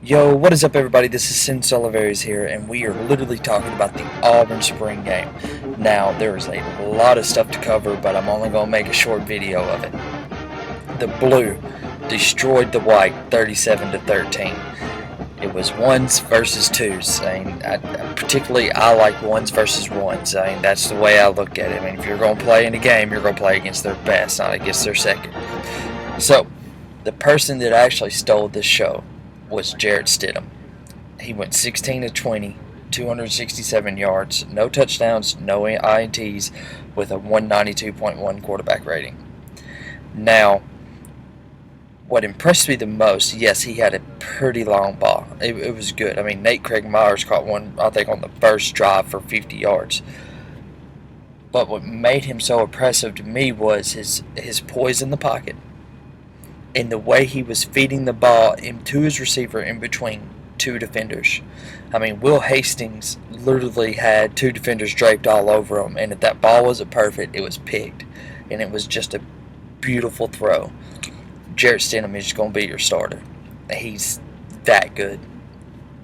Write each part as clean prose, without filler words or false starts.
Yo, what is up everybody? This is Sin Solivares here, and we are literally talking about the Auburn Spring game. Now, there is a lot of stuff to cover, but I'm only going to make a short video of it. The blue destroyed the white 37-13. It was ones versus twos. Particularly I like ones versus ones. That's the way I look at it. If you're going to play in a game, you're going to play against their best, not against their second. So, the person that actually stole this show was Jarrett Stidham. He went 16-20, 267 yards, no touchdowns, no INTs, with a 192.1 quarterback rating. Now, what impressed me the most, yes, he had a pretty long ball. It was good. Nate Craig Myers caught one, I think, on the first drive for 50 yards. But what made him so impressive to me was his poise in the pocket and the way he was feeding the ball into his receiver in between two defenders. Will Hastings literally had two defenders draped all over him, and if that ball wasn't perfect, it was picked. And it was just a beautiful throw. Jarrett Stidham is going to be your starter. He's that good.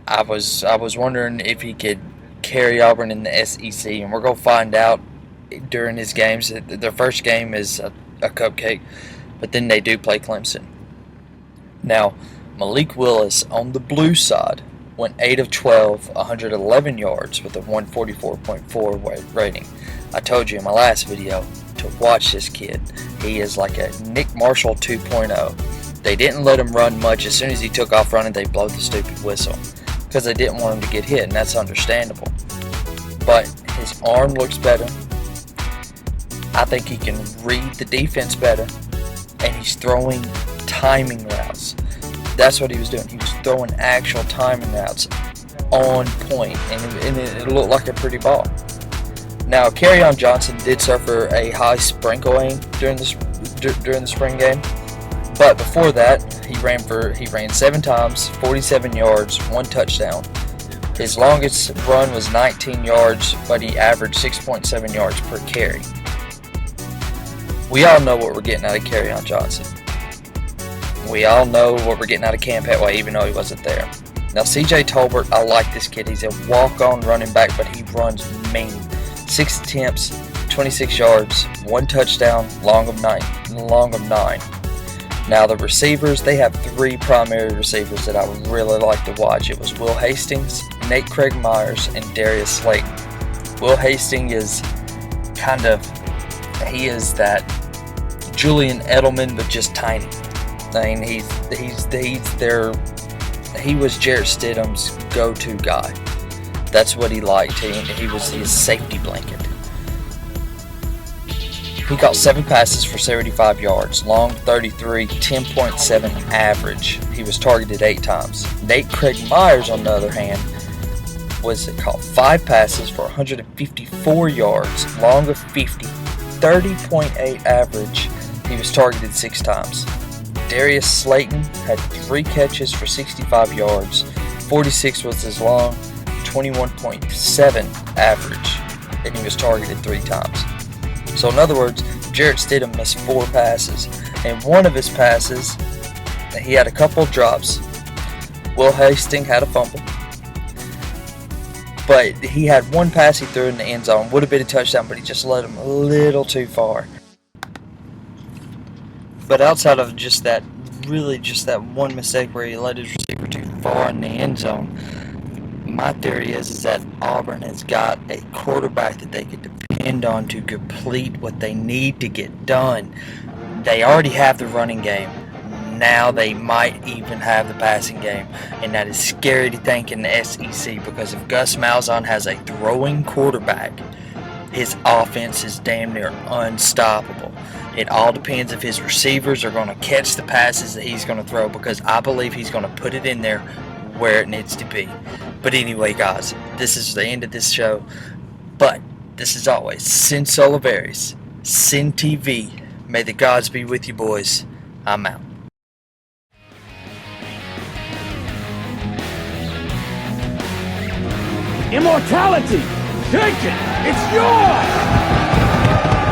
I was wondering if he could carry Auburn in the SEC, and we're going to find out during his games. Their first game is a cupcake, but then they do play Clemson. Now, Malik Willis on the blue side went 8 of 12, 111 yards with a 144.4 rating. I told you in my last video to watch this kid. He is like a Nick Marshall 2.0. They didn't let him run much. As soon as he took off running, they blow the stupid whistle because they didn't want him to get hit, and that's understandable. But his arm looks better. I think he can read the defense better, and he's throwing timing routes. That's what he was doing. He was throwing actual timing routes on point, and it looked like a pretty ball. Now, Kerryon Johnson did suffer a high sprinkle aim during the spring game, but before that, he ran 7 times, 47 yards, 1 touchdown. His longest run was 19 yards, but he averaged 6.7 yards per carry. We all know what we're getting out of Kerryon Johnson. We all know what we're getting out of Cam Petway, even though he wasn't there. Now, C.J. Tolbert, I like this kid. He's a walk-on running back, but he runs mean. 6 attempts, 26 yards, 1 touchdown, long of 9. Now, the receivers, they have 3 primary receivers that I really like to watch. It was Will Hastings, Nate Craig Myers, and Darius Slayton. Will Hastings is he is that Julian Edelman, but just tiny. He was Jarrett Stidham's go-to guy. That's what he liked. He was his safety blanket. He caught 7 passes for 75 yards, long 33, 10.7 average. He was targeted 8 times. Nate Craig Myers, on the other hand, caught 5 passes for 154 yards, long of 50, 30.8 average. He was targeted 6 times. Darius Slayton had 3 catches for 65 yards, 46 was his long, 21.7 average, and he was targeted 3 times. So in other words, Jarrett Stidham missed 4 passes, and one of his passes, he had a couple drops. Will Hastings had a fumble, but he had 1 pass he threw in the end zone. Would have been a touchdown, but he just led him a little too far. But outside of just that one mistake where he led his receiver too far in the end zone, my theory is that Auburn has got a quarterback that they could depend on to complete what they need to get done. They already have the running game. Now they might even have the passing game, and that is scary to think in the SEC, because if Gus Malzahn has a throwing quarterback, his offense is damn near unstoppable. It all depends if his receivers are going to catch the passes that he's going to throw, because I believe he's going to put it in there where it needs to be. But anyway, guys, this is the end of this show. But this is always Sin Solivares, Sin TV. May the gods be with you, boys. I'm out. Immortality! Take it! It's yours!